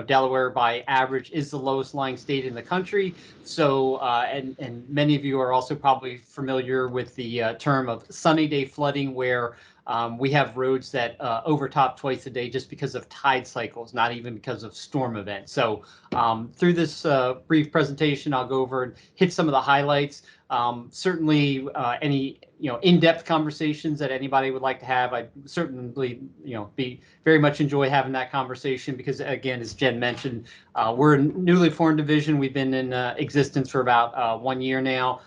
Delaware by average is the lowest lying state in the country. So, and many of you are also probably familiar with the term of sunny day flooding, where we have roads that overtop twice a day just because of tide cycles, not even because of storm events. So through this brief presentation, I'll go over and hit some of the highlights. Certainly any in-depth conversations that anybody would like to have, I'd certainly be very much enjoy having that conversation, because again, as Jen mentioned, we're a newly formed division. We've been in existence for about 1 year now.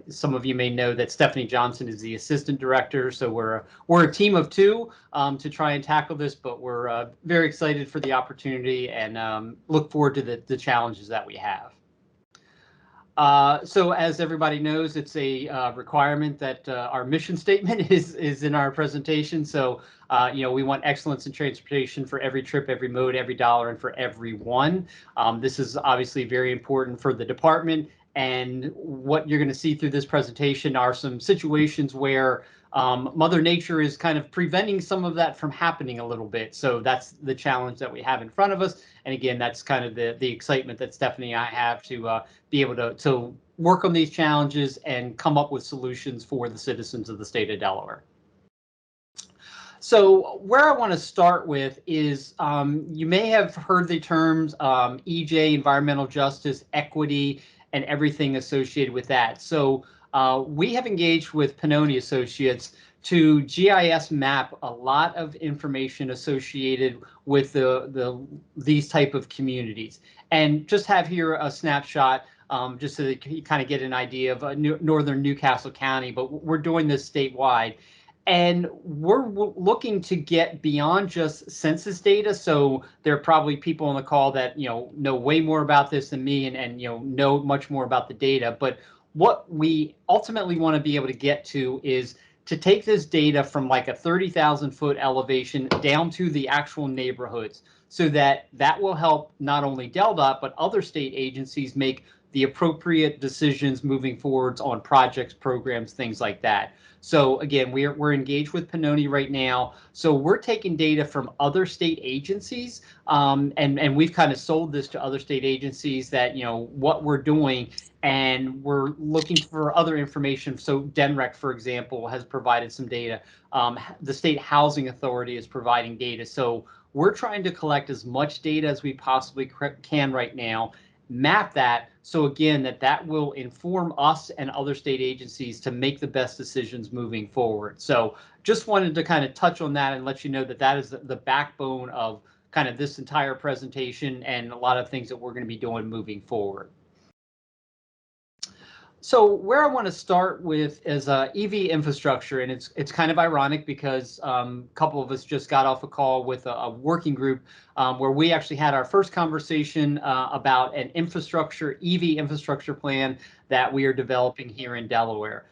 Some of you may know that Stephanie Johnson is the assistant director, so we're a team of two to try and tackle this, but we're very excited for the opportunity and look forward to the challenges that we have. So as everybody knows, it's a requirement that our mission statement is in our presentation. So we want excellence in transportation for every trip, every mode, every dollar, and for everyone. This is obviously very important for the department. And what you're going to see through this presentation are some situations where Mother Nature is kind of preventing some of that from happening a little bit. So that's the challenge that we have in front of us. And again, that's kind of the excitement that Stephanie and I have to be able to work on these challenges and come up with solutions for the citizens of the state of Delaware. So where I want to start with is you may have heard the terms EJ, environmental justice, equity, and everything associated with that. So we have engaged with Pannoni Associates to GIS map a lot of information associated with these type of communities, and just have here a snapshot just so that you kind of get an idea of northern Newcastle County, but we're doing this statewide. And we're looking to get beyond just census data. So there are probably people on the call that know way more about this than me and know much more about the data. But what we ultimately want to be able to get to is to take this data from like a 30,000 foot elevation down to the actual neighborhoods, so that will help not only DelDOT but other state agencies make the appropriate decisions moving forwards on projects, programs, things like that. So again, we're engaged with Pannoni right now. So we're taking data from other state agencies, and we've kind of sold this to other state agencies that what we're doing, and we're looking for other information. So DENREC, for example, has provided some data. The State Housing Authority is providing data. So we're trying to collect as much data as we possibly can right now, map that, so again that will inform us and other state agencies to make the best decisions moving forward. So just wanted to kind of touch on that and let you know that is the backbone of kind of this entire presentation and a lot of things that we're going to be doing moving forward. So where I want to start with is EV infrastructure, and it's kind of ironic because a couple of us just got off a call with a working group where we actually had our first conversation about an EV infrastructure plan that we are developing here in Delaware.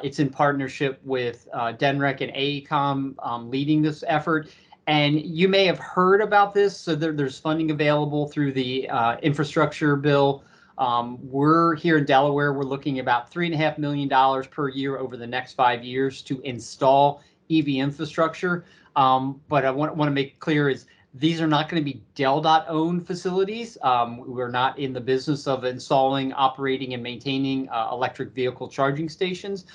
It's in partnership with DENREC and AECOM leading this effort. And you may have heard about this. So there's funding available through the infrastructure bill. We're here in Delaware, we're looking about $3.5 million per year over the next 5 years to install EV infrastructure. But I want to make clear is these are not going to be DelDOT owned facilities. We're not in the business of installing, operating, and maintaining electric vehicle charging stations.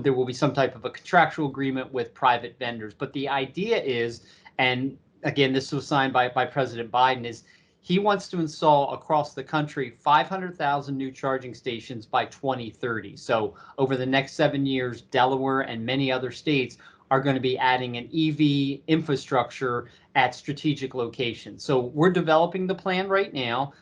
There will be some type of a contractual agreement with private vendors. But the idea is, and again, this was signed by President Biden, is he wants to install across the country 500,000 new charging stations by 2030. So over the next 7 years, Delaware and many other states are going to be adding an EV infrastructure at strategic locations. So we're developing the plan right now,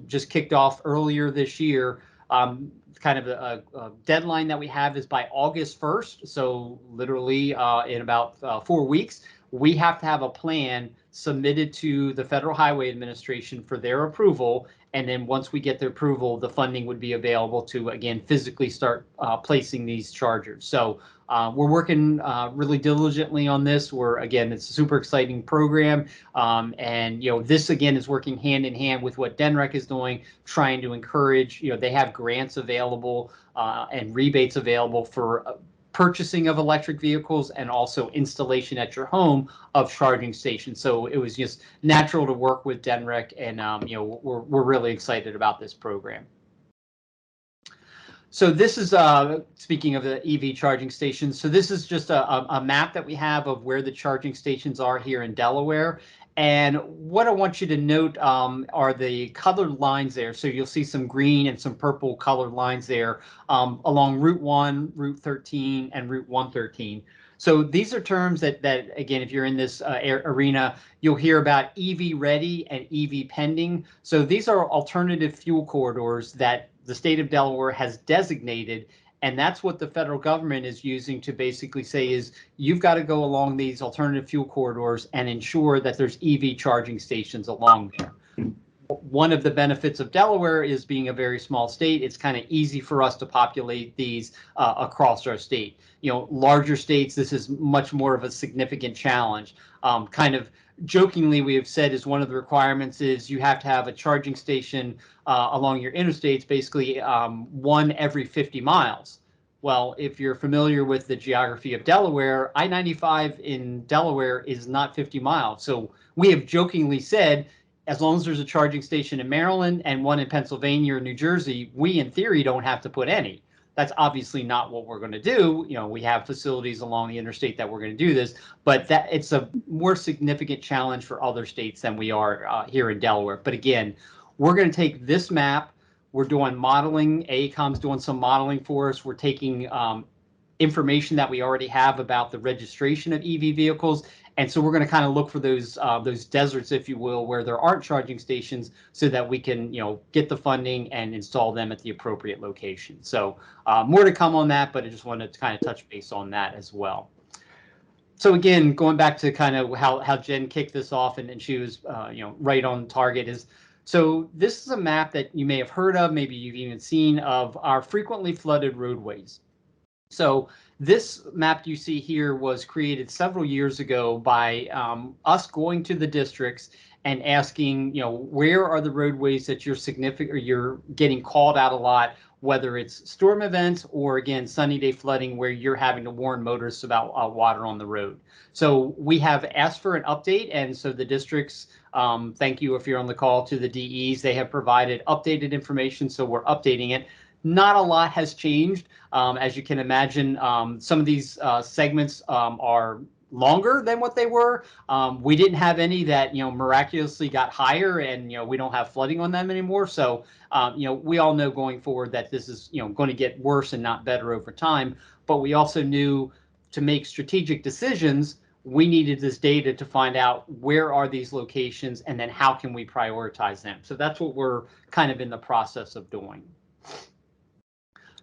just kicked off earlier this year. Kind of a deadline that we have is by August 1st. So literally in about 4 weeks, we have to have a plan submitted to the Federal Highway Administration for their approval. And then once we get the approval, the funding would be available to, again, physically start placing these chargers. So we're working really diligently on this. Again, it's a super exciting program. And, this, again, is working hand in hand with what DENREC is doing, trying to encourage, they have grants available and rebates available for purchasing of electric vehicles and also installation at your home of charging stations. So it was just natural to work with DENREC, and you know, we're really excited about this program. So this is, speaking of the EV charging stations, so this is just a map that we have of where the charging stations are here in Delaware. And what I want you to note are the colored lines there. So you'll see some green and some purple colored lines there along Route 1, Route 13, and Route 113. So these are terms that again, if you're in this arena, you'll hear about EV ready and EV pending. So these are alternative fuel corridors that the state of Delaware has designated, and that's what the federal government is using to basically say is you've got to go along these alternative fuel corridors and ensure that there's EV charging stations along there. One of the benefits of Delaware is being a very small state. It's kind of easy for us to populate these across our state. You know, larger states, this is much more of a significant challenge. Kind of jokingly, we have said is one of the requirements is you have to have a charging station along your interstates, basically one every 50 miles. Well, if you're familiar with the geography of Delaware, I-95 in Delaware is not 50 miles. So we have jokingly said, as long as there's a charging station in Maryland and one in Pennsylvania or New Jersey, we in theory don't have to put any. That's obviously not what we're going to do. You know, we have facilities along the interstate that we're going to do this, but that it's a more significant challenge for other states than we are here in Delaware. But again, we're going to take this map. We're doing modeling. AECOM's doing some modeling for us. We're taking information that we already have about the registration of EV vehicles. And so we're going to kind of look for those deserts, if you will, where there aren't charging stations, so that we can, you know, get the funding and install them at the appropriate location. So more to come on that, but I just wanted to kind of touch base on that as well. So again, going back to kind of how Jen kicked this off, and she was you know, right on target, is so this is a map that you may have heard of, maybe you've even seen, of our frequently flooded roadways. So this map you see here was created several years ago by us going to the districts and asking, you know, where are the roadways that you're significant or you're getting called out a lot, whether it's storm events or, again, sunny day flooding where you're having to warn motorists about water on the road. So we have asked for an update, and so the districts, thank you if you're on the call to the DEs, they have provided updated information, so we're updating it. Not a lot has changed. As you can imagine, some of these segments are longer than what they were. We didn't have any that, you know, miraculously got higher, and, you know, we don't have flooding on them anymore. So, you know, we all know going forward that this is, you know, going to get worse and not better over time. But we also knew to make strategic decisions, we needed this data to find out where are these locations and then how can we prioritize them. So that's what we're kind of in the process of doing.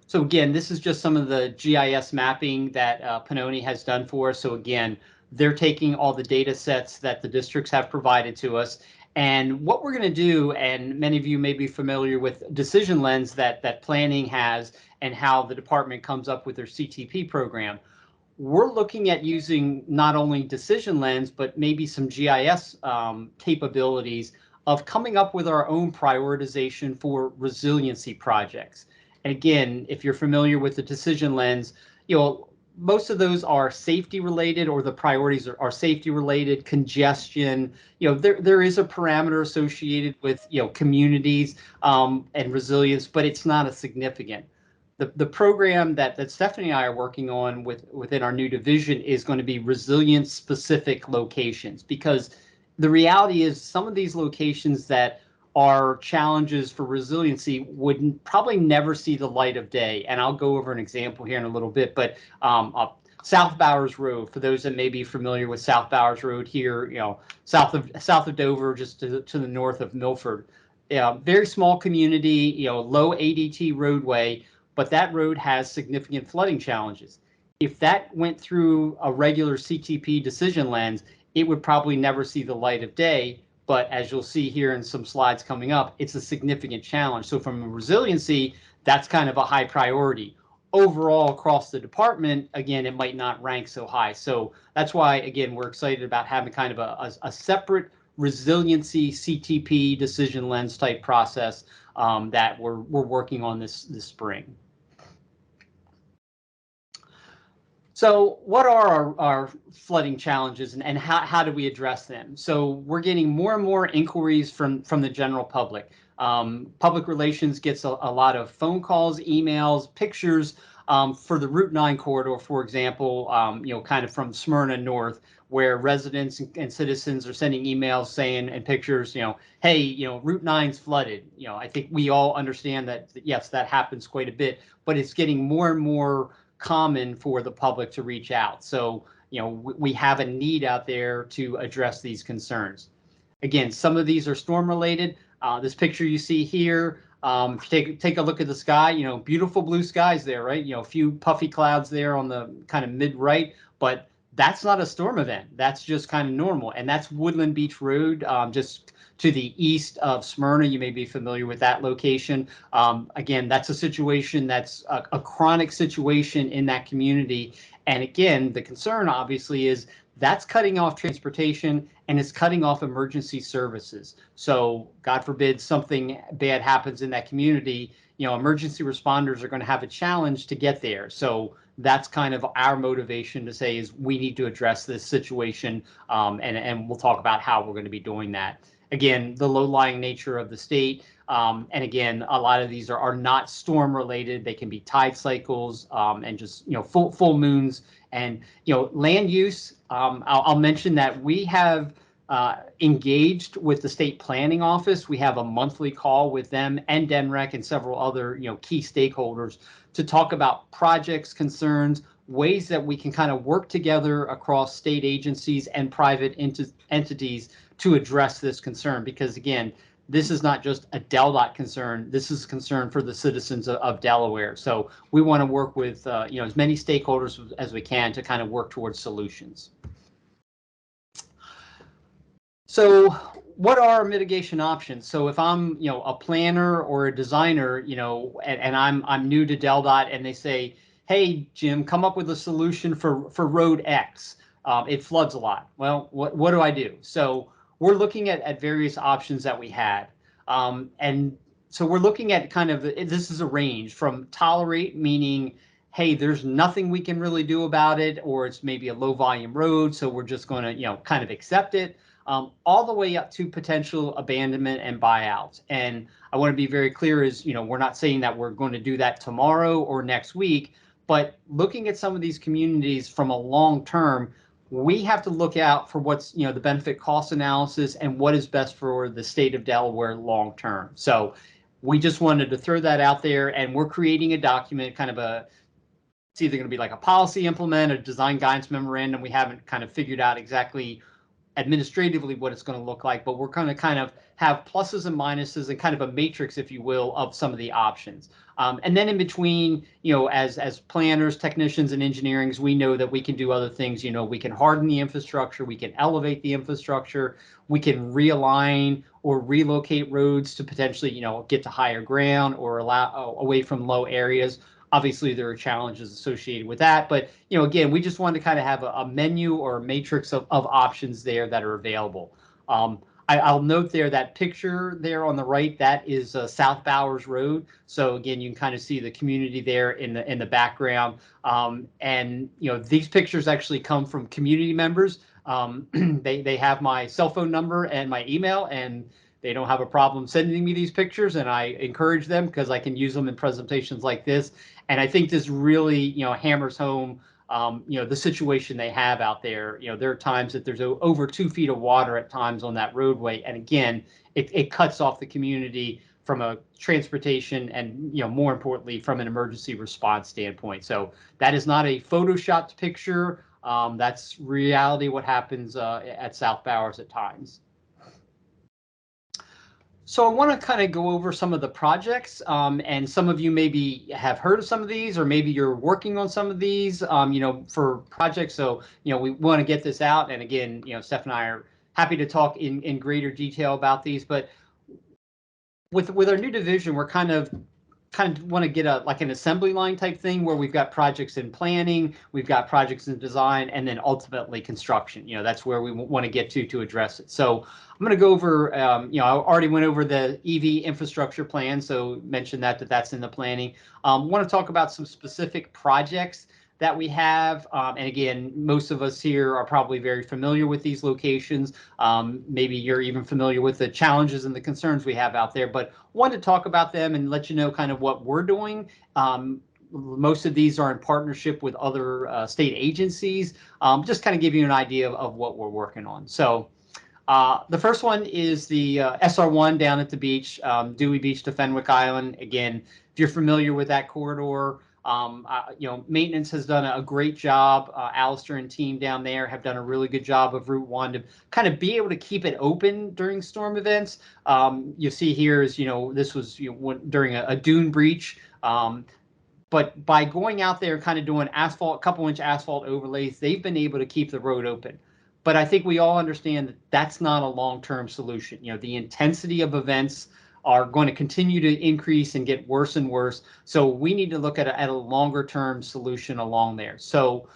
So again, this is just some of the GIS mapping that Pannoni has done for us. So again, they're taking all the data sets that the districts have provided to us. And what we're going to do, and many of you may be familiar with Decision Lens that planning has and how the department comes up with their CTP program. We're looking at using not only Decision Lens, but maybe some GIS capabilities of coming up with our own prioritization for resiliency projects. Again, if you're familiar with the Decision Lens, you know, most of those are safety related, or the priorities are safety related, congestion. You know, there is a parameter associated with, you know, communities and resilience, but it's not as significant. The program that Stephanie and I are working on within our new division is going to be resilience specific locations, because the reality is some of these locations that are challenges for resiliency would probably never see the light of day. And I'll go over an example here in a little bit, but South Bowers Road, for those that may be familiar with South Bowers Road here, you know, south of Dover, just to the north of Milford. Very small community, you know, low ADT roadway, but that road has significant flooding challenges. If that went through a regular CTP Decision Lens, it would probably never see the light of day. But as you'll see here in some slides coming up, it's a significant challenge. So from a resiliency, that's kind of a high priority. Overall, across the department, again, it might not rank so high. So that's why, again, we're excited about having kind of a separate resiliency CTP Decision Lens type process that we're working on this spring. So what are our flooding challenges, and how do we address them? So we're getting more and more inquiries from the general public. Public relations gets a lot of phone calls, emails, pictures for the Route 9 corridor, for example, kind of from Smyrna north, where residents and citizens are sending emails saying, and pictures, hey, Route 9's flooded. I think we all understand that, yes, that happens quite a bit, but it's getting more and more common for the public to reach out. So, we have a need out there to address these concerns. Again, some of these are storm related. This picture you see here, if you take a look at the sky, beautiful blue skies there, right? A few puffy clouds there on the kind of mid right, but that's not a storm event. That's just kind of normal. And that's Woodland Beach Road, just to the east of Smyrna. You may be familiar with that location. Again, that's a situation that's a chronic situation in that community. And again, the concern obviously is that's cutting off transportation and it's cutting off emergency services. So God forbid something bad happens in that community, emergency responders are going to have a challenge to get there. So that's kind of our motivation to say is we need to address this situation, and we'll talk about how we're going to be doing that. Again, the low-lying nature of the state, and again, a lot of these are not storm related. They can be tide cycles, and just full moons. And land use. I'll mention that we have engaged with the state planning office. We have a monthly call with them and DENREC and several other key stakeholders to talk about projects, concerns, ways that we can kind of work together across state agencies and private entities to address this concern. Because again, this is not just a DelDOT concern. This is a concern for the citizens of Delaware. So we want to work with as many stakeholders as we can to kind of work towards solutions. So what are mitigation options? So if I'm a planner or a designer, and I'm new to DelDOT, and they say, hey, Jim, come up with a solution for road X. It floods a lot. Well, what do I do? So we're looking at various options that we had. And so we're looking at kind of, this is a range from tolerate, meaning, hey, there's nothing we can really do about it, or it's maybe a low volume road, so we're just going to, kind of accept it, all the way up to potential abandonment and buyouts. And I want to be very clear is, we're not saying that we're going to do that tomorrow or next week, but looking at some of these communities from a long term, we have to look out for what's, the benefit cost analysis and what is best for the state of Delaware long term. So we just wanted to throw that out there, and we're creating a document, kind of it's either going to be like a policy implement, a design guidance memorandum. We haven't kind of figured out exactly administratively what it's going to look like, but we're going to kind of have pluses and minuses and kind of a matrix, if you will, of some of the options. And then in between, as planners, technicians, and engineerings, we know that we can do other things. We can harden the infrastructure, we can elevate the infrastructure, we can realign or relocate roads to potentially, get to higher ground or allow away from low areas. Obviously, there are challenges associated with that, but again, we just wanted to kind of have a menu or a matrix of options there that are available. I'll note there that picture there on the right, that is South Bowers Road. So again, you can kind of see the community there in the background. And these pictures actually come from community members. They have my cell phone number and my email, and they don't have a problem sending me these pictures, and I encourage them because I can use them in presentations like this. And I think this really, hammers home, the situation they have out there. There are times that there's over 2 feet of water at times on that roadway. And again, it cuts off the community from a transportation and, more importantly, from an emergency response standpoint. So that is not a photoshopped picture. That's reality what happens at South Bowers at times. So I want to kind of go over some of the projects, and some of you maybe have heard of some of these, or maybe you're working on some of these, for projects. So, we want to get this out. And again, Steph and I are happy to talk in greater detail about these. But with our new division, we're kind of want to get like an assembly line type thing where we've got projects in planning, we've got projects in design, and then ultimately construction. That's where we want to get to address it. So I'm going to go over, I already went over the EV infrastructure plan, so mentioned that's in the planning. Want to talk about some specific projects that we have. And again, most of us here are probably very familiar with these locations. Maybe you're even familiar with the challenges and the concerns we have out there, but wanted to talk about them and let you know kind of what we're doing. Most of these are in partnership with other state agencies. Just kind of give you an idea of what we're working on. So the first one is the SR1 down at the beach, Dewey Beach to Fenwick Island. Again, if you're familiar with that corridor, maintenance has done a great job. Alistair and team down there have done a really good job of Route 1 to kind of be able to keep it open during storm events. You see here is, this was during a dune breach. But by going out there and kind of doing asphalt, couple-inch asphalt overlays, they've been able to keep the road open. But I think we all understand that that's not a long-term solution. The intensity of events are going to continue to increase and get worse and worse. So we need to look at a longer-term solution along there. So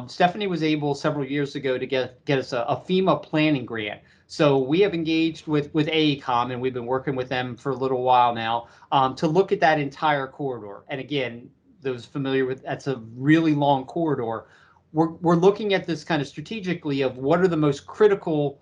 Stephanie was able several years ago to get us a FEMA planning grant. So we have engaged with AECOM, and we've been working with them for a little while now to look at that entire corridor. And again, those familiar with, that's a really long corridor. We're looking at this kind of strategically of what are the most critical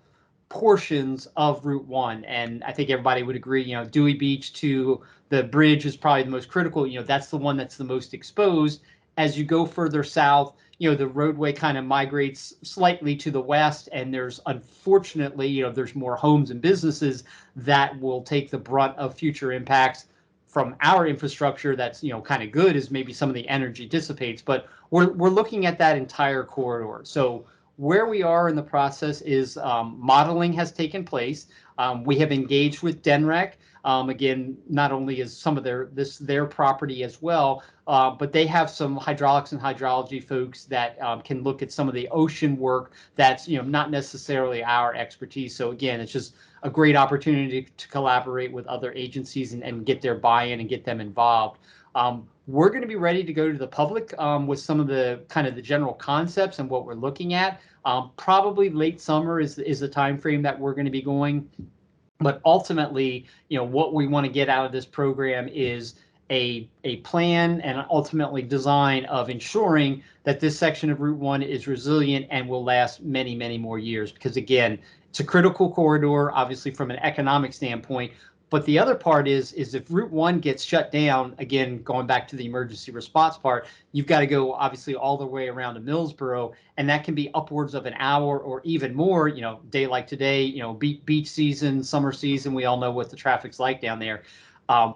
portions of Route 1. And I think everybody would agree, Dewey Beach to the bridge is probably the most critical. That's the one that's the most exposed. As you go further south, the roadway kind of migrates slightly to the west, and there's unfortunately, there's more homes and businesses that will take the brunt of future impacts from our infrastructure. That's kind of good, is maybe some of the energy dissipates, but we're looking at that entire corridor. So where we are in the process is modeling has taken place. We have engaged with DENREC. Again, not only is some of their property as well, but they have some hydraulics and hydrology folks that can look at some of the ocean work that's not necessarily our expertise. So again, it's just a great opportunity to collaborate with other agencies and get their buy-in and get them involved. We're going to be ready to go to the public with some of the kind of the general concepts and what we're looking at. Probably late summer is the time frame that we're going to be going. But ultimately, what we want to get out of this program is a plan and ultimately design of ensuring that this section of Route 1 is resilient and will last many, many more years. Because again, it's a critical corridor, obviously from an economic standpoint. But the other part is if Route 1 gets shut down, again, going back to the emergency response part, you've got to go obviously all the way around to Millsboro, and that can be upwards of an hour or even more, day like today, beach season, summer season, we all know what the traffic's like down there.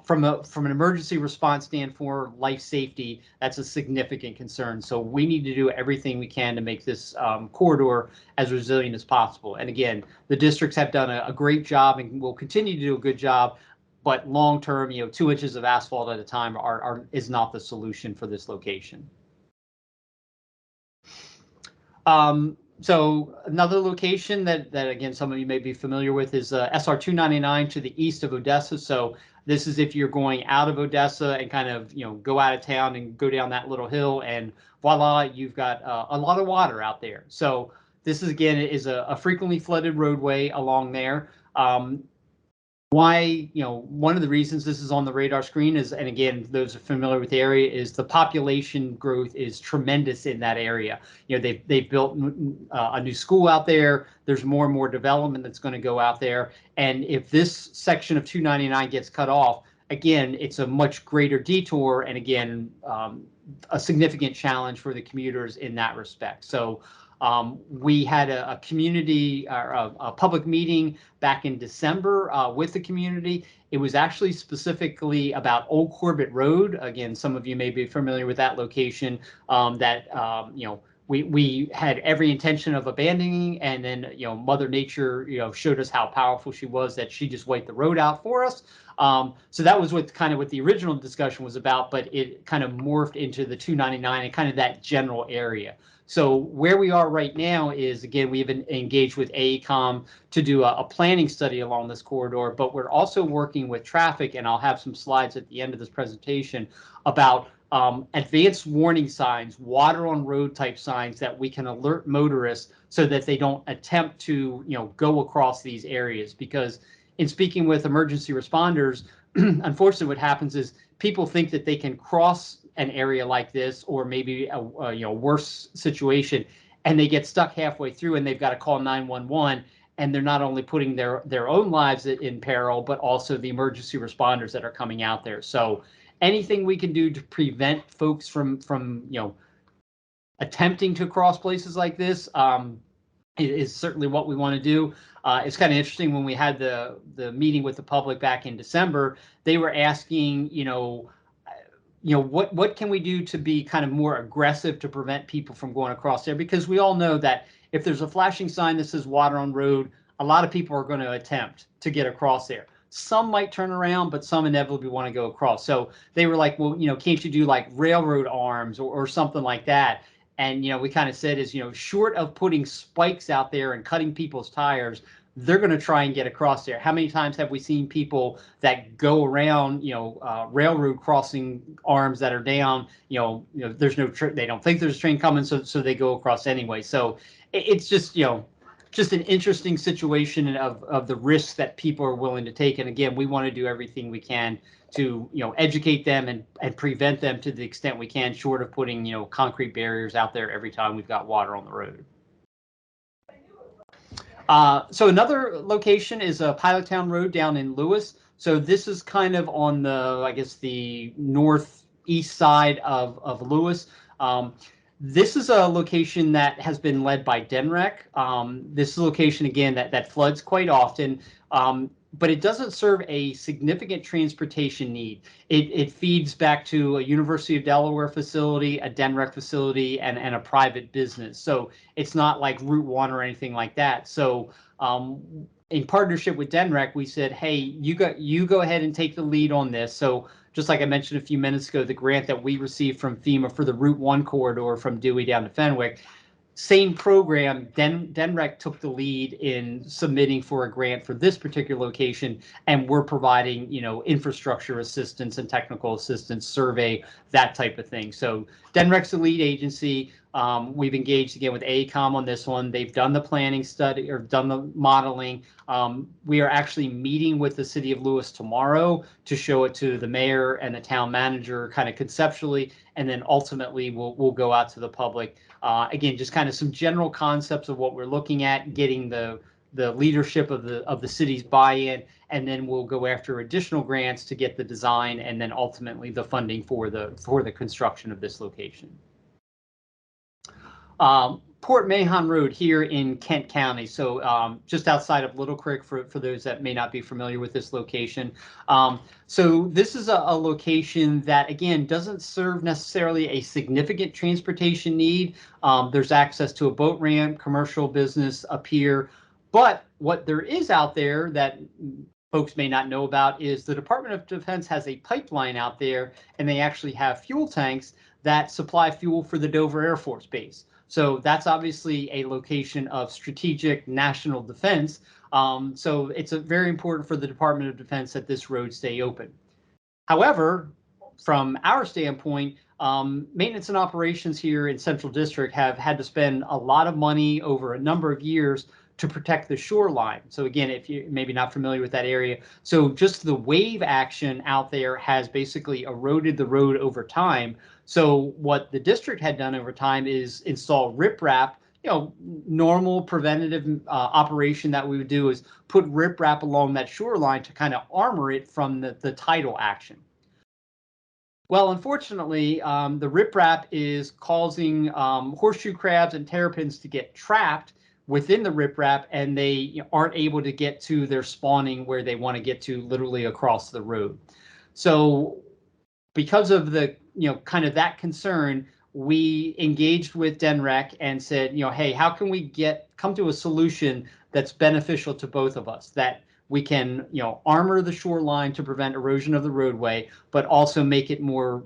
From an emergency response stand for life safety, that's a significant concern. So we need to do everything we can to make this corridor as resilient as possible. And again, the districts have done a great job and will continue to do a good job. But long term, 2 inches of asphalt at a time is not the solution for this location. So another location that again, some of you may be familiar with is SR 299 to the east of Odessa. So this is if you're going out of Odessa and kind of, go out of town and go down that little hill, and voila, you've got a lot of water out there. So this is, again, is a frequently flooded roadway along there. Why, one of the reasons this is on the radar screen is, and again, those are familiar with the area, is the population growth is tremendous in that area. They've built a new school out there. There's more and more development that's going to go out there. And if this section of 299 gets cut off, again, it's a much greater detour, and again, a significant challenge for the commuters in that respect. So we had a community or a public meeting back in December with the community. It was actually specifically about Old Corbett Road. Again, some of you may be familiar with that location we had every intention of abandoning, and then Mother Nature showed us how powerful she was, that she just wiped the road out for us. So that was what the original discussion was about, but it kind of morphed into the 299 and kind of that general area. So where we are right now is, again, we have engaged with AECOM to do a planning study along this corridor, but we're also working with traffic, and I'll have some slides at the end of this presentation about advanced warning signs, water on road type signs that we can alert motorists so that they don't attempt to go across these areas. Because in speaking with emergency responders, unfortunately what happens is people think that they can cross an area like this, or maybe a worse situation, and they get stuck halfway through and they've got to call 911, and they're not only putting their own lives in peril, but also the emergency responders that are coming out there. So anything we can do to prevent folks from attempting to cross places like this is certainly what we want to do. It's kind of interesting, when we had the meeting with the public back in December, they were asking, what can we do to be kind of more aggressive to prevent people from going across there? Because we all know that if there's a flashing sign that says water on road, a lot of people are going to attempt to get across there. Some might turn around, but some inevitably want to go across. So they were like, well, can't you do like railroad arms or something like that? And, we kind of said is, short of putting spikes out there and cutting people's tires, they're going to try and get across there. How many times have we seen people that go around, railroad crossing arms that are down, there's no, they don't think there's a train coming, so they go across anyway. So it's just, just an interesting situation of the risks that people are willing to take. And again, we want to do everything we can to educate them and prevent them to the extent we can, short of putting concrete barriers out there every time we've got water on the road. So another location is a Pilottown Road down in Lewes. So this is kind of on the, I guess, the northeast side of Lewes. This is a location that has been led by DenRec. This is a location, again, that floods quite often, but it doesn't serve a significant transportation need. It feeds back to a University of Delaware facility, a DenRec facility, and a private business. So it's not like Route 1 or anything like that. So in partnership with DenRec, we said, hey, you go ahead and take the lead on this. So just like I mentioned a few minutes ago, the grant that we received from FEMA for the Route 1 corridor from Dewey down to Fenwick, same program, DenRec took the lead in submitting for a grant for this particular location, and we're providing, infrastructure assistance and technical assistance, survey, that type of thing. So DenRec's the lead agency. We've engaged again with AECOM on this one. They've done the planning study or done the modeling. We are actually meeting with the city of Lewes tomorrow to show it to the mayor and the town manager kind of conceptually, and then ultimately we'll go out to the public. Again, just kind of some general concepts of what we're looking at, getting the leadership of the city's buy-in, and then we'll go after additional grants to get the design and then ultimately the funding for the construction of this location. Port Mahon Road here in Kent County, so just outside of Little Creek for those that may not be familiar with this location. So this is a location that, again, doesn't serve necessarily a significant transportation need. There's access to a boat ramp, commercial business up here, but what there is out there that folks may not know about is the Department of Defense has a pipeline out there, and they actually have fuel tanks that supply fuel for the Dover Air Force Base. So that's obviously a location of strategic national defense. So it's very important for the Department of Defense that this road stay open. However, from our standpoint, maintenance and operations here in Central District have had to spend a lot of money over a number of years to protect the shoreline. So again, if you're maybe not familiar with that area, so just the wave action out there has basically eroded the road over time. So what the district had done over time is install riprap. Normal preventative operation that we would do is put riprap along that shoreline to kind of armor it from the tidal action. Well, unfortunately, the riprap is causing horseshoe crabs and terrapins to get trapped within the riprap, and they aren't able to get to their spawning where they want to get to, literally across the road. So because of the kind of that concern, we engaged with DenRec and said, hey, how can we come to a solution that's beneficial to both of us, that we can armor the shoreline to prevent erosion of the roadway, but also make it more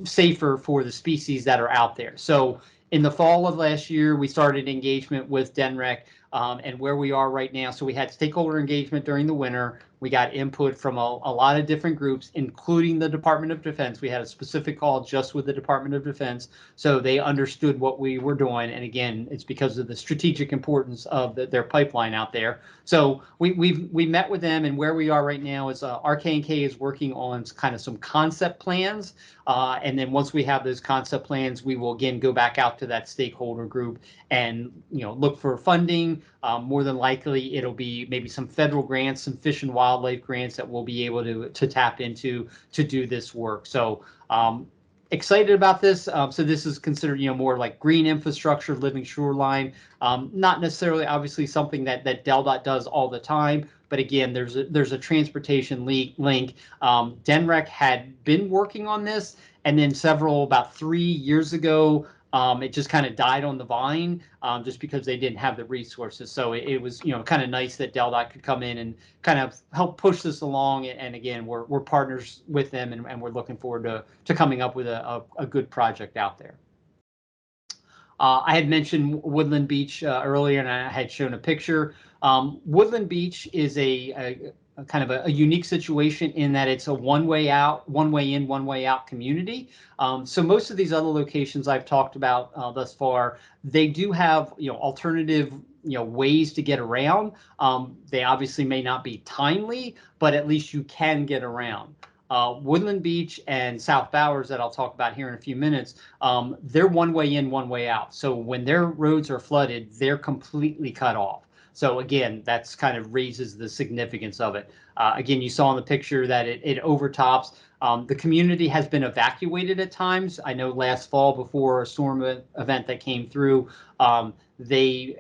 safer for the species that are out there. So in the fall of last year, we started engagement with DenRec, and where we are right now. So we had stakeholder engagement during the winter. We got input from a lot of different groups, including the Department of Defense. We had a specific call just with the Department of Defense, so they understood what we were doing. And again, it's because of the strategic importance of their pipeline out there. So we met with them, and where we are right now is RK&K is working on kind of some concept plans. And then once we have those concept plans, we will again go back out to that stakeholder group and look for funding. More than likely, it'll be maybe some federal grants, some fish and wildlife grants that we'll be able to tap into to do this work. So excited about this. So this is considered more like green infrastructure, living shoreline. Not necessarily obviously something that DelDOT does all the time. But again, there's a transportation link. DENREC had been working on this, and then about 3 years ago, it just kind of died on the vine just because they didn't have the resources. So it was kind of nice that DelDOT could come in and kind of help push this along. And again, we're partners with them, and we're looking forward to coming up with a good project out there. I had mentioned Woodland Beach earlier, and I had shown a picture. Woodland Beach is a kind of a unique situation in that it's a one-way in, one-way out community. So most of these other locations I've talked about thus far, they do have alternative ways to get around. They obviously may not be timely, but at least you can get around. Woodland Beach and South Bowers, that I'll talk about here in a few minutes, they're one way in, one way out. So when their roads are flooded, they're completely cut off. So again, that's kind of raises the significance of it. Again, you saw in the picture that it overtops. The community has been evacuated at times. I know last fall before a storm event that came through, they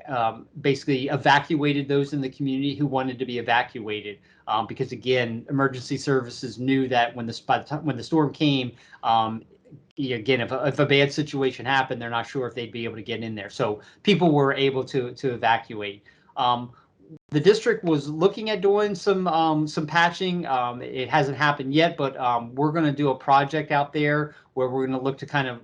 basically evacuated those in the community who wanted to be evacuated. Because again, emergency services knew that when the storm came, again, if a bad situation happened, they're not sure if they'd be able to get in there. So people were able to evacuate. The district was looking at doing some patching. It hasn't happened yet, but we're going to do a project out there where we're going to look to kind of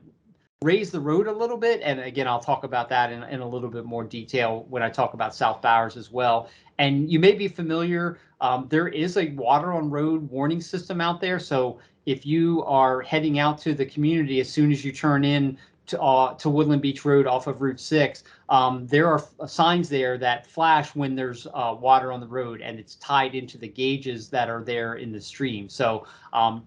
raise the road a little bit. And again, I'll talk about that in a little bit more detail when I talk about South Bowers as well. And you may be familiar, there is a water on road warning system out there. So if you are heading out to the community, as soon as you turn in to Woodland Beach Road off of Route 6, there are signs there that flash when there's water on the road, and it's tied into the gauges that are there in the stream. So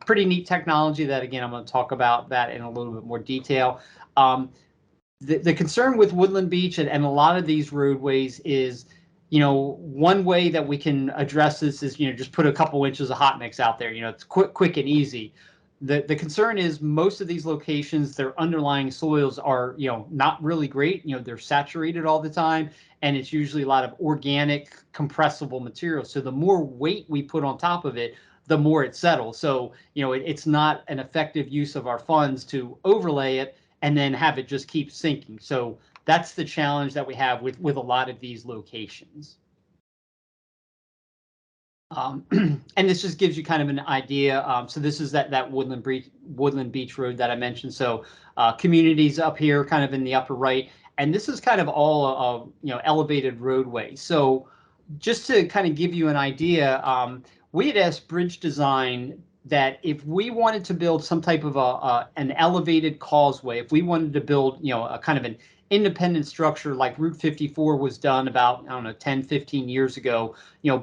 pretty neat technology that, again, I'm going to talk about that in a little bit more detail. The concern with Woodland Beach and a lot of these roadways is, one way that we can address this is, just put a couple inches of hot mix out there. It's quick and easy. The concern is most of these locations, their underlying soils are, not really great. They're saturated all the time, and it's usually a lot of organic compressible material. So the more weight we put on top of it, the more it settles. So, it's not an effective use of our funds to overlay it and then have it just keep sinking. So that's the challenge that we have with a lot of these locations. And this just gives you kind of an idea. So this is that Woodland Beach Road that I mentioned. So communities up here, kind of in the upper right, and this is kind of all elevated roadway. So just to kind of give you an idea, we had asked Bridge Design that if we wanted to build some type of an elevated causeway, if we wanted to build a kind of an independent structure like Route 54 was done about, 10, 15 years ago,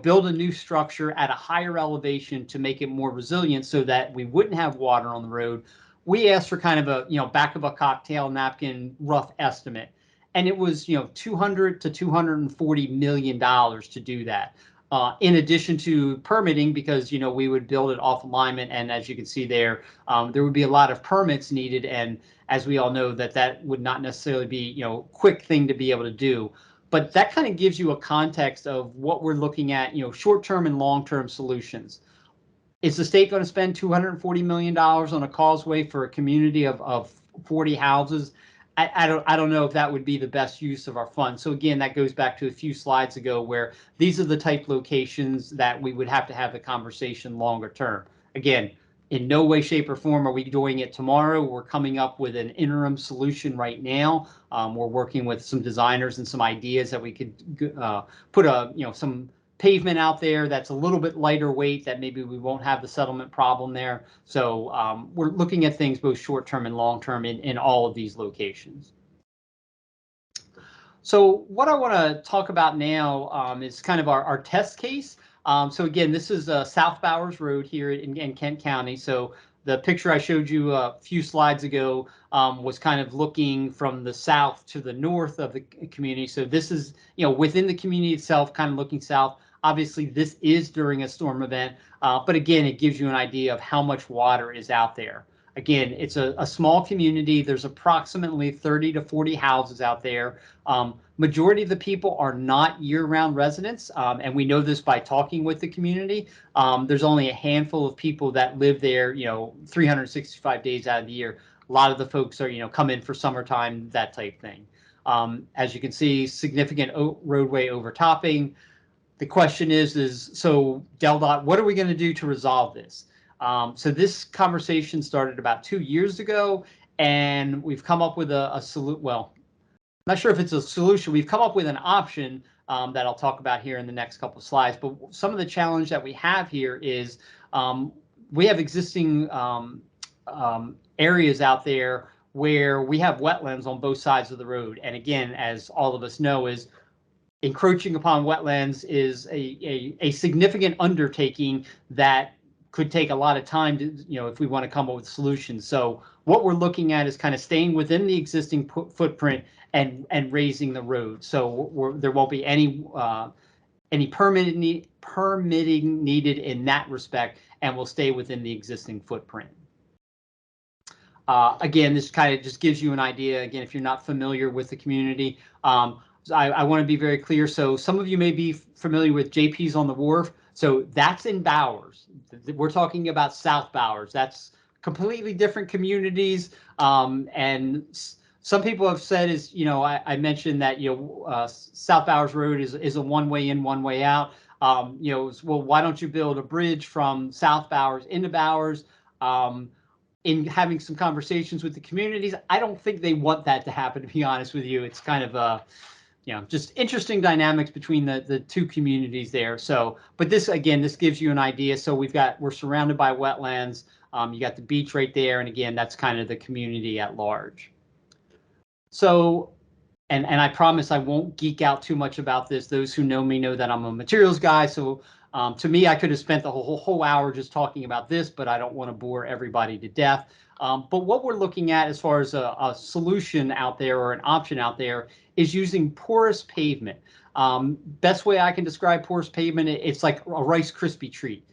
build a new structure at a higher elevation to make it more resilient so that we wouldn't have water on the road. We asked for kind of a, back of a cocktail napkin rough estimate. And it was, $200 to $240 million to do that. In addition to permitting, because, we would build it off alignment. And as you can see there, there would be a lot of permits needed. And as we all know, that would not necessarily be, quick thing to be able to do. But that kind of gives you a context of what we're looking at, short-term and long-term solutions. Is the state going to spend $240 million on a causeway for a community of 40 houses? I don't know if that would be the best use of our funds. So again, that goes back to a few slides ago where these are the type locations that we would have to have the conversation longer term. Again, in no way, shape, or form are we doing it tomorrow. We're coming up with an interim solution right now. We're working with some designers and some ideas that we could put some pavement out there that's a little bit lighter weight, that maybe we won't have the settlement problem there. So we're looking at things both short-term and long-term in all of these locations. So what I want to talk about now is kind of our test case. So again, this is South Bowers Road here in Kent County. So the picture I showed you a few slides ago was kind of looking from the south to the north of the community. So this is, within the community itself, kind of looking south. Obviously, this is during a storm event, but again, it gives you an idea of how much water is out there. Again, it's a small community. There's approximately 30 to 40 houses out there. Majority of the people are not year-round residents, and we know this by talking with the community. There's only a handful of people that live there, 365 days out of the year. A lot of the folks are, come in for summertime, that type thing. As you can see, significant roadway overtopping. The question is so DelDOT, what are we going to do to resolve this? So this conversation started about 2 years ago, and we've come up with a solution. Well, I'm not sure if it's a solution. We've come up with an option that I'll talk about here in the next couple of slides. But some of the challenge that we have here is we have existing areas out there where we have wetlands on both sides of the road. And again, as all of us know, is encroaching upon wetlands is a significant undertaking that could take a lot of time to, if we want to come up with solutions. So what we're looking at is kind of staying within the existing footprint and raising the road. So there won't be any permitting needed in that respect, and we'll stay within the existing footprint. Again, this kind of just gives you an idea. Again, if you're not familiar with the community, I want to be very clear. So some of you may be familiar with JP's on the Wharf. So that's in Bowers. We're talking about South Bowers. That's completely different communities. And some people have said is, I mentioned that, South Bowers Road is a one-way in, one-way out. Well, why don't you build a bridge from South Bowers into Bowers? In having some conversations with the communities, I don't think they want that to happen, to be honest with you. It's kind of just interesting dynamics between the two communities there. So, but this, again, this gives you an idea. So we're surrounded by wetlands. You got the beach right there. And again, that's kind of the community at large. So, and I promise I won't geek out too much about this. Those who know me know that I'm a materials guy. So to me, I could have spent the whole hour just talking about this, but I don't want to bore everybody to death. But what we're looking at as far as a solution out there or an option out there is using porous pavement. Best way I can describe porous pavement, it's like a Rice Krispie treat.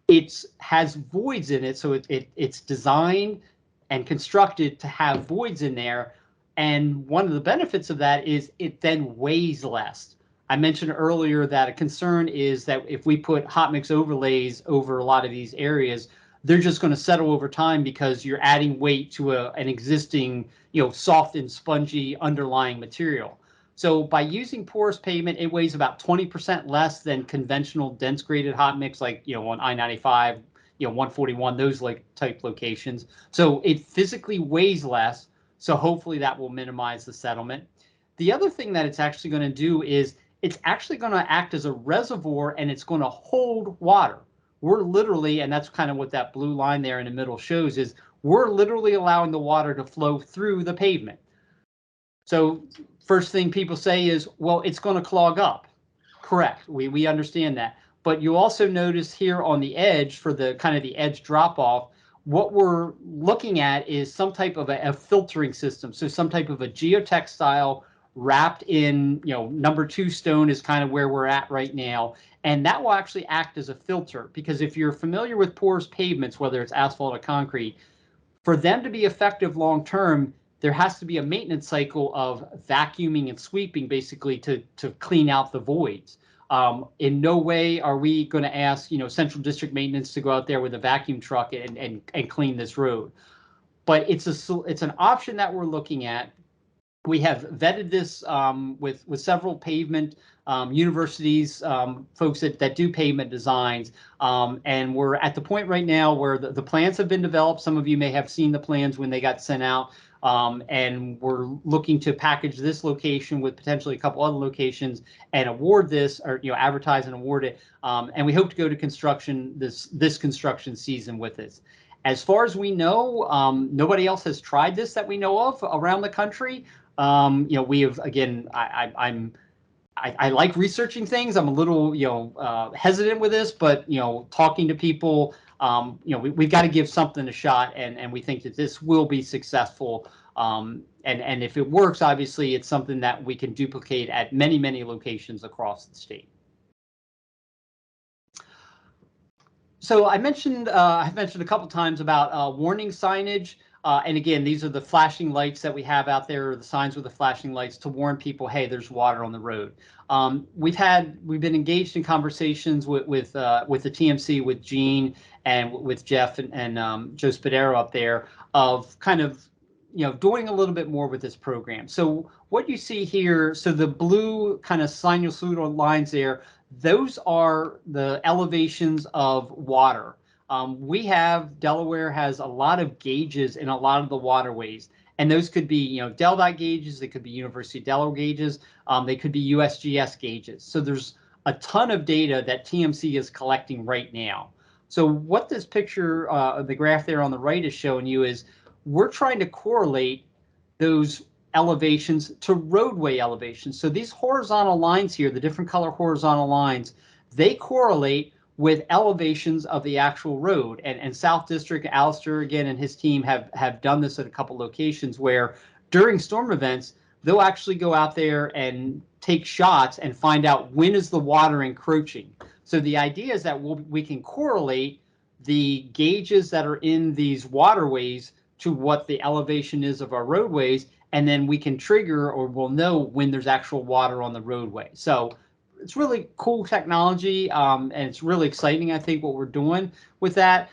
It has voids in it, so it's designed and constructed to have voids in there. And one of the benefits of that is it then weighs less. I mentioned earlier that a concern is that if we put hot mix overlays over a lot of these areas, they're just going to settle over time because you're adding weight to an existing, soft and spongy underlying material. So by using porous pavement, it weighs about 20% less than conventional dense graded hot mix, like, on I-95, 141, those type locations. So it physically weighs less. So hopefully that will minimize the settlement. The other thing that it's actually going to do is it's actually going to act as a reservoir, and it's going to hold water. We're literally, and that's kind of what that blue line there in the middle shows, is we're literally allowing the water to flow through the pavement. So first thing people say is, well, it's going to clog up. Correct. We understand that. But you also notice here on the edge, for the kind of the edge drop off, what we're looking at is some type of a filtering system. So some type of a geotextile wrapped in, #2 stone is kind of where we're at right now. And that will actually act as a filter, because if you're familiar with porous pavements, whether it's asphalt or concrete, for them to be effective long term, there has to be a maintenance cycle of vacuuming and sweeping, basically to clean out the voids. In no way are we going to ask, Central District Maintenance to go out there with a vacuum truck and clean this road. But it's an option that we're looking at. We have vetted this with several pavement universities, folks that do pavement designs, and we're at the point right now where the plans have been developed. Some of you may have seen the plans when they got sent out, and we're looking to package this location with potentially a couple other locations and award this, or advertise and award it. And we hope to go to construction this construction season with this. As far as we know, nobody else has tried this that we know of around the country. We have, again, I like researching things. I'm a little, hesitant with this, but, talking to people, we've got to give something a shot, and we think that this will be successful. And if it works, obviously, it's something that we can duplicate at many, many locations across the state. So I've mentioned a couple times about warning signage. And again, these are the flashing lights that we have out there, or the signs with the flashing lights to warn people, hey, there's water on the road. We've been engaged in conversations with the TMC, with Gene and with Jeff and Joe Spadero up there, of kind of doing a little bit more with this program. So what you see here, so the blue kind of sinusoidal lines there, those are the elevations of water. Delaware has a lot of gauges in a lot of the waterways, and those could be, DelDOT gauges, they could be University of Delaware gauges, they could be USGS gauges. So there's a ton of data that TMC is collecting right now. So what this picture, the graph there on the right is showing you is we're trying to correlate those elevations to roadway elevations. So these horizontal lines here, the different color horizontal lines, they correlate with elevations of the actual road. And South District, Alistair again and his team have done this at a couple locations where during storm events, they'll actually go out there and take shots and find out when is the water encroaching. So the idea is that we can correlate the gauges that are in these waterways to what the elevation is of our roadways, and then we can trigger, or we'll know when there's actual water on the roadway. So it's really cool technology, and it's really exciting, I think, what we're doing with that.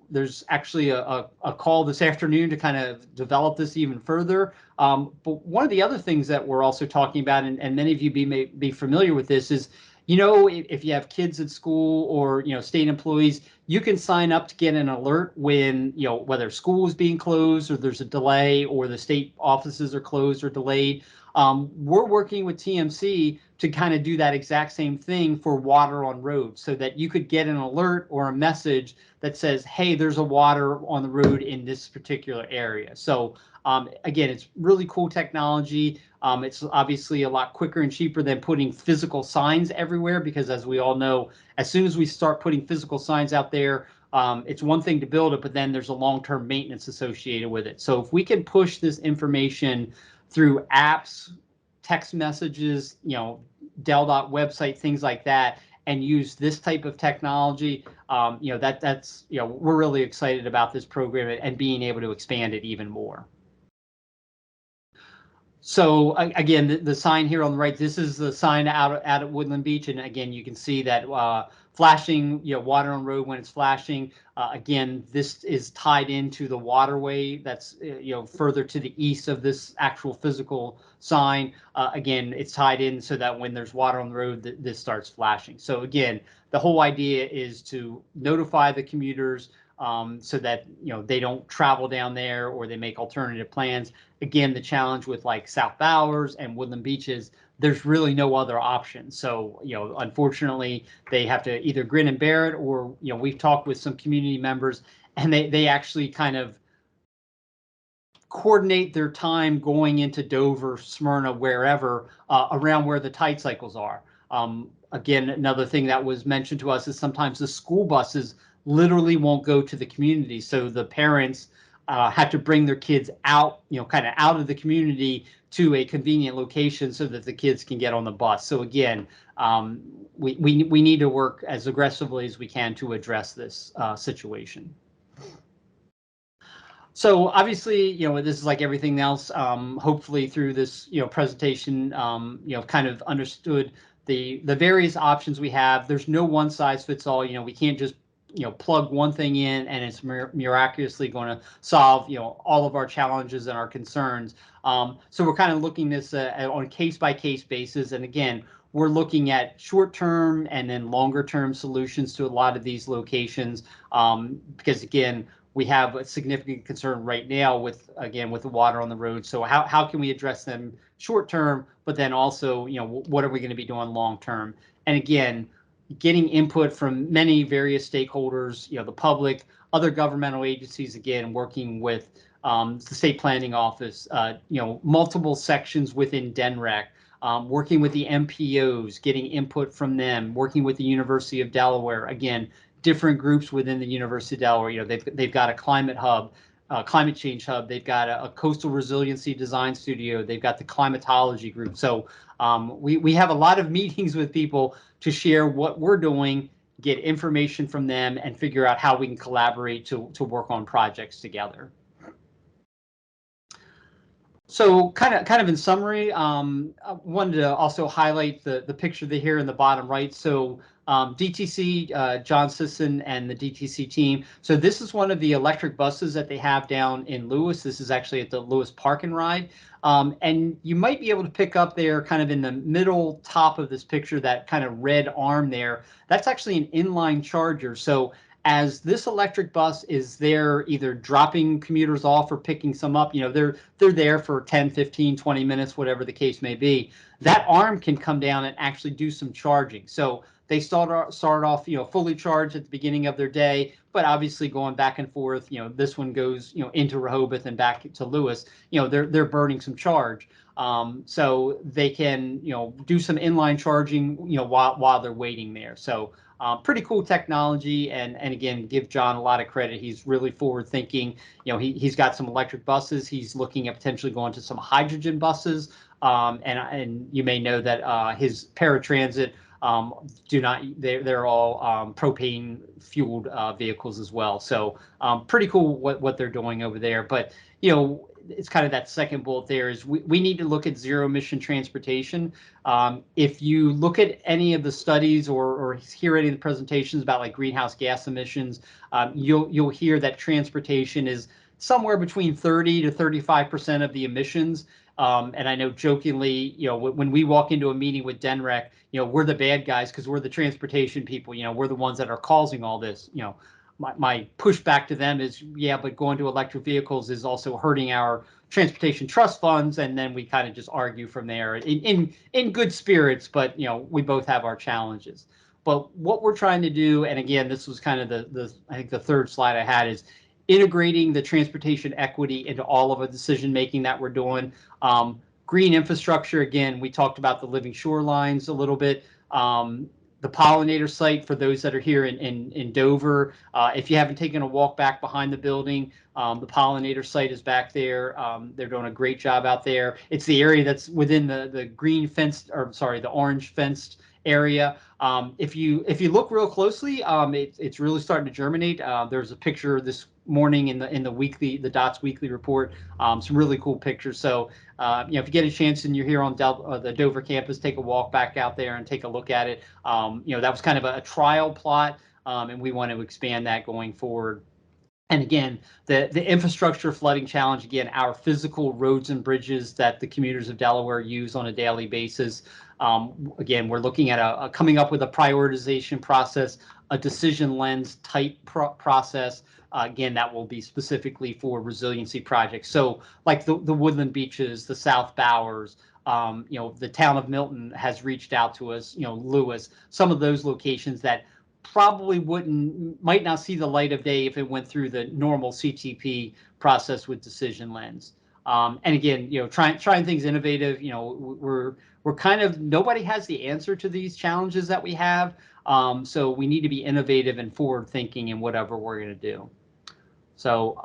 There's actually a call this afternoon to kind of develop this even further. But one of the other things that we're also talking about, and many of you may be familiar with this, is if you have kids at school or state employees, you can sign up to get an alert when whether school is being closed or there's a delay or the state offices are closed or delayed. We're working with TMC to kind of do that exact same thing for water on roads, so that you could get an alert or a message that says, hey, there's a water on the road in this particular area. So again, it's really cool technology. It's obviously a lot quicker and cheaper than putting physical signs everywhere, because as we all know, as soon as we start putting physical signs out there, it's one thing to build it, but then there's a long-term maintenance associated with it. So if we can push this information through apps, text messages, DelDOT website, things like that, and use this type of technology, we're really excited about this program and being able to expand it even more. So again, the sign here on the right, this is the sign out at Woodland Beach, and again, you can see that flashing, water on road when it's flashing. Again, this is tied into the waterway that's further to the east of this actual physical sign. Again, it's tied in so that when there's water on the road, this starts flashing. So again, the whole idea is to notify the commuters, so that they don't travel down there or they make alternative plans. Again, the challenge with like South Bowers and Woodland Beaches, there's really no other option. So unfortunately, they have to either grin and bear it, or we've talked with some community members, and they actually kind of coordinate their time going into Dover, Smyrna, wherever, around where the tide cycles are. Again, another thing that was mentioned to us is sometimes the school buses literally won't go to the community, so the parents have to bring their kids out, kind of out of the community to a convenient location so that the kids can get on the bus. So again, we need to work as aggressively as we can to address this situation. So obviously, this is like everything else. Hopefully through this, presentation, kind of understood the various options we have. There's no one size fits all. We can't just plug one thing in and it's miraculously going to solve, all of our challenges and our concerns. So we're kind of looking this on a case-by-case basis. And again, we're looking at short-term and then longer-term solutions to a lot of these locations, because again, we have a significant concern right now with the water on the road. So how can we address them short-term, but then also, what are we going to be doing long-term? And again, getting input from many various stakeholders, the public, other governmental agencies, again, working with the state planning office, multiple sections within DENREC, working with the MPOs, getting input from them, working with the University of Delaware, again, different groups within the University of Delaware. They've got a climate hub, climate change hub. They've got a coastal resiliency design studio. They've got the climatology group. So we have a lot of meetings with people to share what we're doing, get information from them, and figure out how we can collaborate to work on projects together. So kind of in summary, I wanted to also highlight the picture here in the bottom right. So DTC, John Sisson and the DTC team. So this is one of the electric buses that they have down in Lewes. This is actually at the Lewes Park and Ride. And you might be able to pick up there kind of in the middle top of this picture, that kind of red arm there. That's actually an inline charger. So as this electric bus is there either dropping commuters off or picking some up, they're there for 10, 15, 20 minutes, whatever the case may be. That arm can come down and actually do some charging. So they start off, fully charged at the beginning of their day, but obviously going back and forth, this one goes, into Rehoboth and back to Lewes, they're burning some charge. So they can, do some inline charging, while they're waiting there. So pretty cool technology, and again, give John a lot of credit. He's really forward thinking. He's got some electric buses. He's looking at potentially going to some hydrogen buses. And you may know that his paratransit they're all propane fueled vehicles as well. So pretty cool what they're doing over there. But it's kind of that second bullet there is we need to look at zero emission transportation. If you look at any of the studies or hear any of the presentations about like greenhouse gas emissions, you'll hear that transportation is somewhere between 30 to 35% of the emissions. And I know jokingly, when we walk into a meeting with DENREC, we're the bad guys because we're the transportation people. We're the ones that are causing all this. My pushback to them is, yeah, but going to electric vehicles is also hurting our transportation trust funds, and then we kind of just argue from there in good spirits. But we both have our challenges. But what we're trying to do, and again, this was kind of the I think the third slide I had, is integrating the transportation equity into all of the decision making that we're doing. Green infrastructure, again, we talked about the living shorelines a little bit. The pollinator site, for those that are here in Dover, if you haven't taken a walk back behind the building, the pollinator site is back there. They're doing a great job out there. It's the area that's within the green fenced, or sorry, the orange fenced area. If you look real closely, it's really starting to germinate. There's a picture this morning in the DOT's weekly report. Some really cool pictures. So if you get a chance and you're here on the Dover campus, take a walk back out there and take a look at it. That was kind of a trial plot, and we want to expand that going forward. And again, the infrastructure flooding challenge, again, our physical roads and bridges that the commuters of Delaware use on a daily basis. Again, we're looking at coming up with a prioritization process, a decision lens type process. Again, that will be specifically for resiliency projects. So like the Woodland Beaches, the South Bowers, the town of Milton has reached out to us, Lewes, some of those locations that probably might not see the light of day if it went through the normal CTP process with decision lens. And again, trying things innovative. We're kind of, nobody has the answer to these challenges that we have. So we need to be innovative and forward thinking in whatever we're going to do. So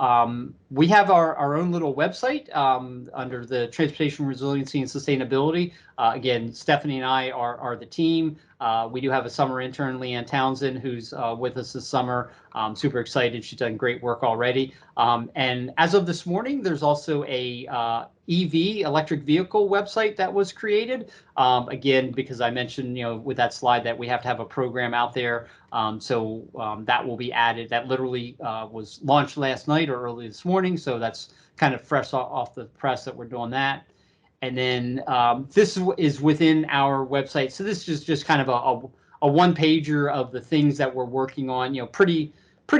we have our own little website under the Transportation Resiliency and Sustainability. Again, Stephanie and I are the team. We do have a summer intern, Leanne Townsend, who's with us this summer. Super excited. She's done great work already. And as of this morning, there's also a EV, electric vehicle website that was created. Again, because I mentioned, with that slide that we have to have a program out there. So that will be added. That literally was launched last night or early this morning. So that's kind of fresh off the press that we're doing that. And then this is within our website. So this is just kind of a one pager of the things that we're working on, pretty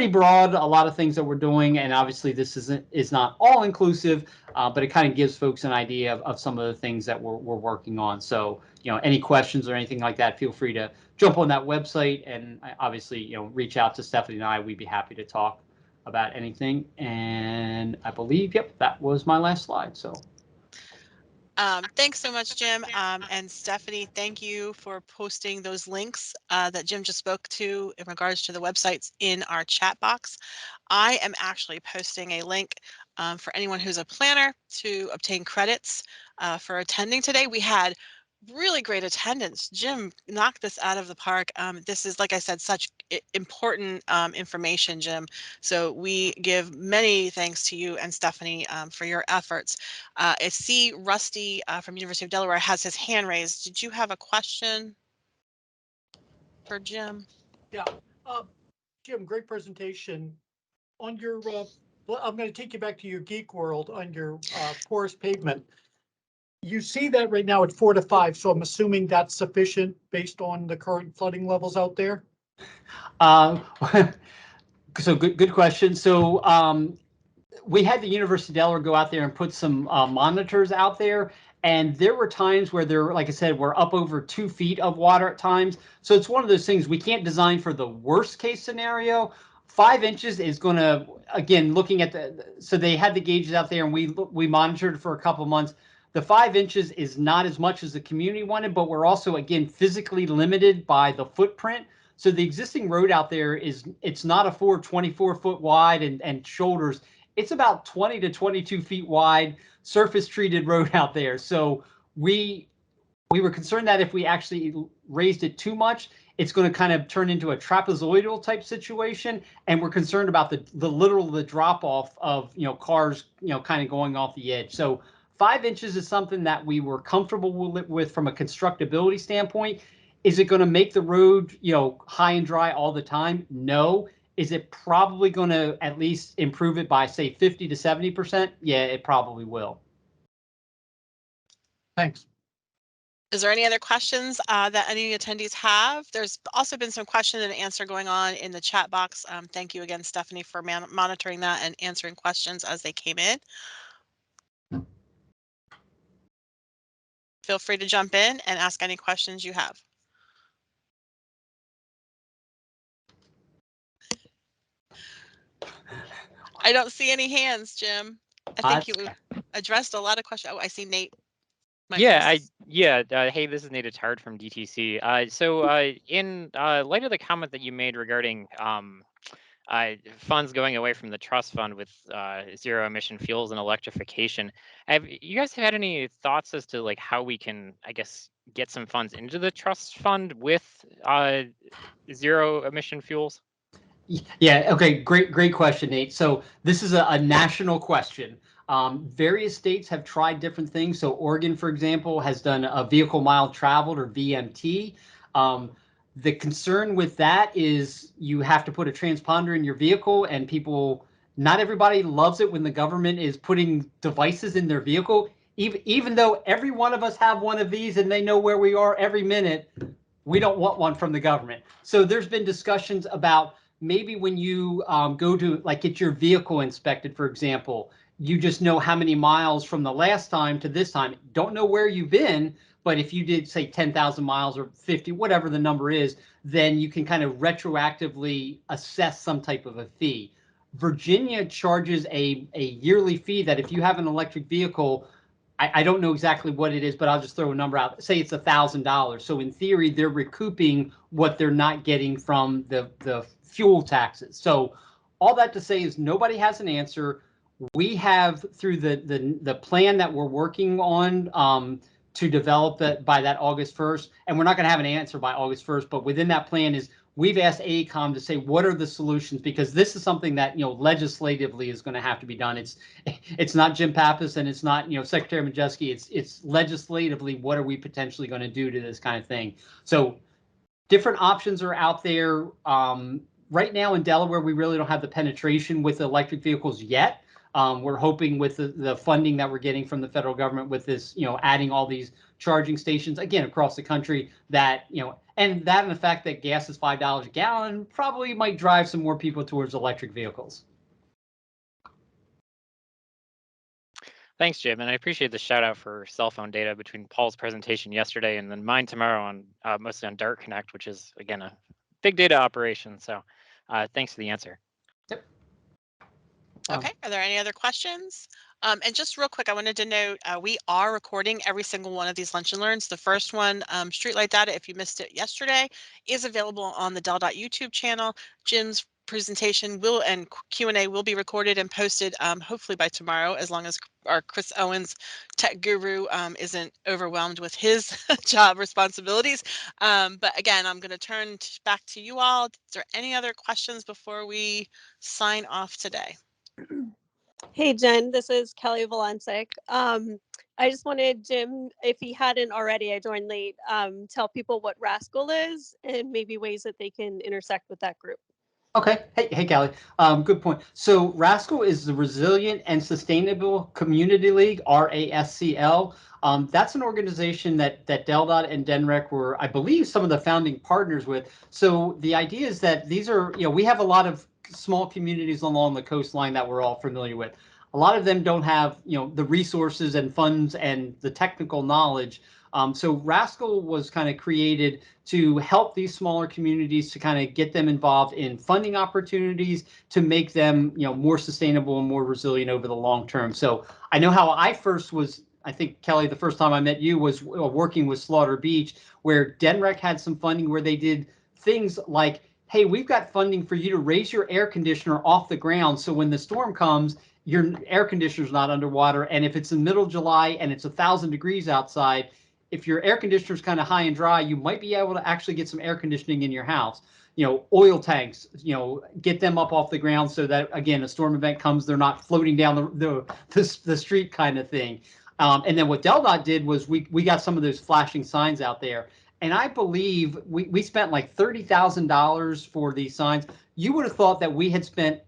broad, a lot of things that we're doing. And obviously this is not all inclusive, but it kind of gives folks an idea of some of the things that we're working on. So, any questions or anything like that, feel free to jump on that website and obviously, reach out to Stephanie and I. We'd be happy to talk about anything. And I believe, yep, that was my last slide. So. Thanks so much, Jim. And Stephanie, thank you for posting those links that Jim just spoke to in regards to the websites in our chat box. I am actually posting a link for anyone who's a planner to obtain credits for attending today. We had really great attendance. Jim knocked this out of the park. This is, like I said, such important information, Jim. So we give many thanks to you and Stephanie for your efforts. I see Rusty from University of Delaware has his hand raised. Did you have a question for Jim? Yeah, Jim, great presentation. On your, I'm going to take you back to your geek world on your porous pavement. You see that right now at 4 to 5, so I'm assuming that's sufficient based on the current flooding levels out there? So good question. So we had the University of Delaware go out there and put some monitors out there. And there were times where there, like I said, we're up over 2 feet of water at times. So it's one of those things we can't design for the worst case scenario. 5 inches is going to, again, looking at so they had the gauges out there and we monitored for a couple of months. The 5 inches is not as much as the community wanted, but we're also, again, physically limited by the footprint. So the existing road out there it's not a 24-foot wide and shoulders. It's about 20 to 22 feet wide, surface treated road out there. So we were concerned that if we actually raised it too much, it's going to kind of turn into a trapezoidal type situation. And we're concerned about the drop off of, cars, kind of going off the edge. So 5 inches is something that we were comfortable with from a constructability standpoint. Is it going to make the road, high and dry all the time? No. Is it probably going to at least improve it by, say, 50 to 70%? Yeah, it probably will. Thanks. Is there any other questions that any attendees have? There's also been some question and answer going on in the chat box. Thank you again, Stephanie, for monitoring that and answering questions as they came in. Feel free to jump in and ask any questions you have. I don't see any hands, Jim. I think you addressed a lot of questions. Oh, I see Nate. Hey, this is Nate Attard from DTC. In light of the comment that you made regarding funds going away from the trust fund with zero emission fuels and electrification, have you guys had any thoughts as to how we can, I guess, get some funds into the trust fund with zero emission fuels? Yeah. Okay. Great question, Nate. So this is a national question. Various states have tried different things. So Oregon, for example, has done a vehicle mile traveled, or VMT. The concern with that is you have to put a transponder in your vehicle, and not everybody loves it when the government is putting devices in their vehicle. Even though every one of us have one of these and they know where we are every minute, we don't want one from the government. So there's been discussions about maybe when you go to get your vehicle inspected, for example, you just know how many miles from the last time to this time. Don't know where you've been, but if you did, say, 10,000 miles or 50, whatever the number is, then you can kind of retroactively assess some type of a fee. Virginia charges a yearly fee that if you have an electric vehicle, I don't know exactly what it is, but I'll just throw a number out. Say it's $1,000. So in theory, they're recouping what they're not getting from the fuel taxes. So all that to say is nobody has an answer. We have, through the plan that we're working on, to develop that by that August 1st. And we're not going to have an answer by August 1st, but within that plan is we've asked AECOM to say, what are the solutions? Because this is something that, legislatively is going to have to be done. It's not Jim Pappas and it's not, Secretary Majeski. It's legislatively, what are we potentially going to do to this kind of thing? So different options are out there. Right now in Delaware, we really don't have the penetration with electric vehicles yet. We're hoping with the funding that we're getting from the federal government with this, adding all these charging stations, again, across the country that, and the fact that gas is $5 a gallon probably might drive some more people towards electric vehicles. Thanks, Jim, and I appreciate the shout out for cell phone data between Paul's presentation yesterday and then mine tomorrow on mostly on Dart Connect, which is again a big data operation. So thanks for the answer. Yep. Okay, are there any other questions? And just real quick, I wanted to note we are recording every single one of these Lunch and Learns. The first one, Streetlight Data, if you missed it yesterday, is available on the DelDOT YouTube channel. Jim's presentation and Q&A will be recorded and posted hopefully by tomorrow, as long as our Chris Owens tech guru isn't overwhelmed with his job responsibilities. But again, I'm going to turn back to you all. Is there any other questions before we sign off today? Hey, Jen, this is Kelly Valencic. I just wanted Jim, if he hadn't already, I joined late, tell people what Rascal is and maybe ways that they can intersect with that group. Okay. Hey, Callie. Good point. So Rascal is the Resilient and Sustainable Community League, RASCL. That's an organization that DelDOT and DENREC were, I believe, some of the founding partners with. So the idea is that these are, we have a lot of small communities along the coastline that we're all familiar with. A lot of them don't have, the resources and funds and the technical knowledge. So Rascal was kind of created to help these smaller communities to kind of get them involved in funding opportunities to make them, more sustainable and more resilient over the long term. So I know how I first was, I think, Kelly, the first time I met you was working with Slaughter Beach, where DENREC had some funding where they did things like, hey, we've got funding for you to raise your air conditioner off the ground. So when the storm comes, your air conditioner is not underwater. And if it's in the middle of July and it's 1,000 degrees outside, if your air conditioner is kind of high and dry, you might be able to actually get some air conditioning in your house. Oil tanks, get them up off the ground so that, again, a storm event comes, they're not floating down the street kind of thing. And then what DelDOT did was we got some of those flashing signs out there. And I believe we spent like $30,000 for these signs. You would have thought that we had spent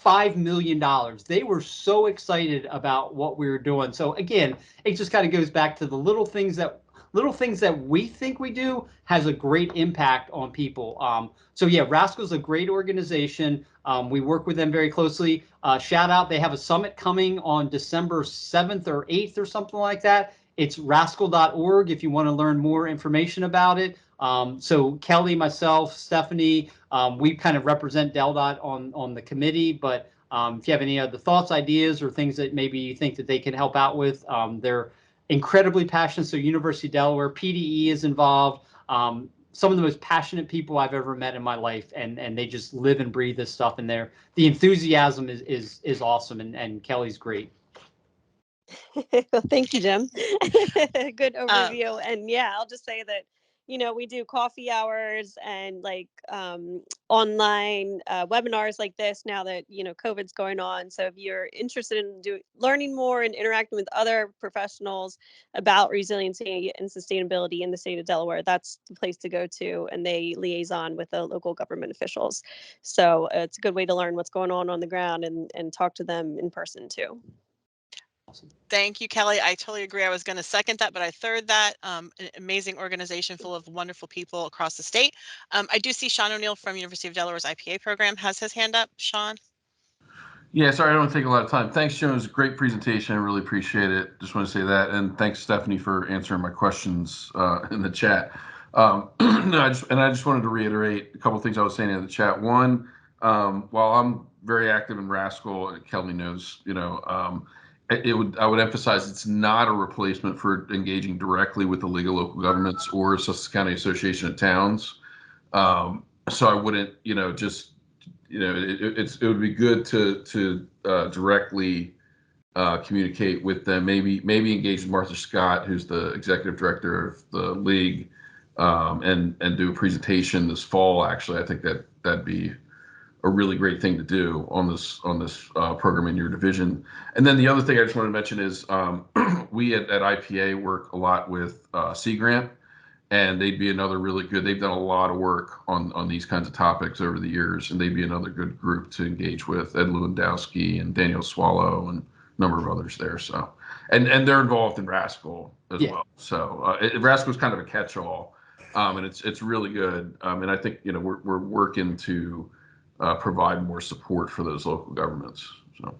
$5 million. They were so excited about what we were doing. So again, it just kind of goes back to the little things that we think we do has a great impact on people. So yeah, Rascal's a great organization. We work with them very closely. Shout out, they have a summit coming on December 7th or 8th or something like that. It's rascal.org if you want to learn more information about it. So Kelly, myself, Stephanie, we kind of represent DelDOT on the committee, but if you have any other thoughts, ideas, or things that maybe you think that they can help out with, they're incredibly passionate. So University of Delaware, PDE is involved. Some of the most passionate people I've ever met in my life, and they just live and breathe this stuff, and the enthusiasm is awesome, and Kelly's great. Thank you, Jim. Good overview. And yeah, I'll just say that, we do coffee hours and like online webinars like this now that, COVID's going on. So if you're interested in learning more and interacting with other professionals about resiliency and sustainability in the state of Delaware, that's the place to go to. And they liaison with the local government officials. So it's a good way to learn what's going on the ground and talk to them in person too. Thank you, Kelly. I totally agree. I was going to second that, but I third that. An amazing organization full of wonderful people across the state. I do see Sean O'Neill from University of Delaware's IPA program has his hand up. Sean? Yeah, sorry, I don't take a lot of time. Thanks, Joan. It was a great presentation. I really appreciate it. Just want to say that. And thanks, Stephanie, for answering my questions in the chat. I just wanted to reiterate a couple of things I was saying in the chat. One, while I'm very active in Rascal, Kelly knows, I would emphasize it's not a replacement for engaging directly with the League of Local Governments or Sussex County Association of Towns. So I wouldn't, it would be good to directly communicate with them, maybe engage with Martha Scott, who's the executive director of the league, and do a presentation this fall. Actually, I think that'd be a really great thing to do on this program in your division. And then the other thing I just wanted to mention is we at IPA work a lot with Sea Grant, and they'd be another really good. They've done a lot of work on these kinds of topics over the years, and they'd be another good group to engage with. Ed Lewandowski and Daniel Swallow and a number of others there. So, and they're involved in Rascal as well. So Rascal is kind of a catch-all, and it's really good. And I think we're working to provide more support for those local governments. So.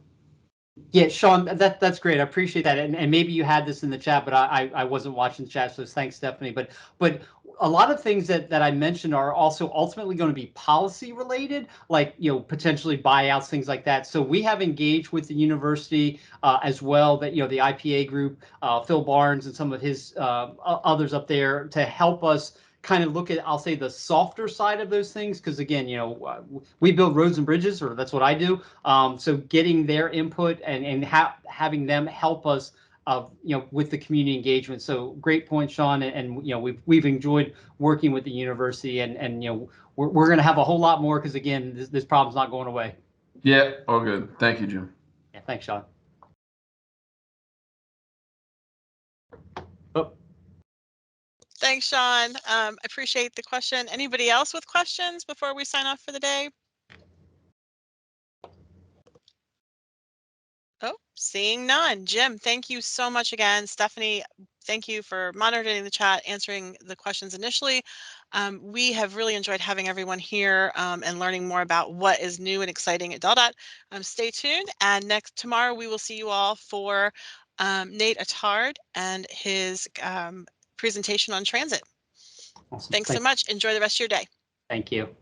Yeah, Sean, that's great. I appreciate that. And maybe you had this in the chat, but I wasn't watching the chat, so thanks, Stephanie. But a lot of things that I mentioned are also ultimately going to be policy related, like potentially buyouts, things like that. So we have engaged with the university as well, that the IPA group, Phil Barnes and some of his others up there, to help us kind of look at, I'll say, the softer side of those things, because again, we build roads and bridges, or that's what I do. So getting their input and having them help us, with the community engagement. So great point, Sean. And we've enjoyed working with the university, and we're going to have a whole lot more, because again, this problem's not going away. Yeah, all good. Thank you, Jim. Yeah, thanks, Sean. Oh. Thanks, Sean. I appreciate the question. Anybody else with questions before we sign off for the day? Oh, seeing none. Jim, thank you so much again. Stephanie, thank you for monitoring the chat, answering the questions initially. We have really enjoyed having everyone here and learning more about what is new and exciting at DelDOT. Stay tuned, and tomorrow we will see you all for Nate Attard and his presentation on transit. Awesome. Thanks so much. Enjoy the rest of your day. Thank you.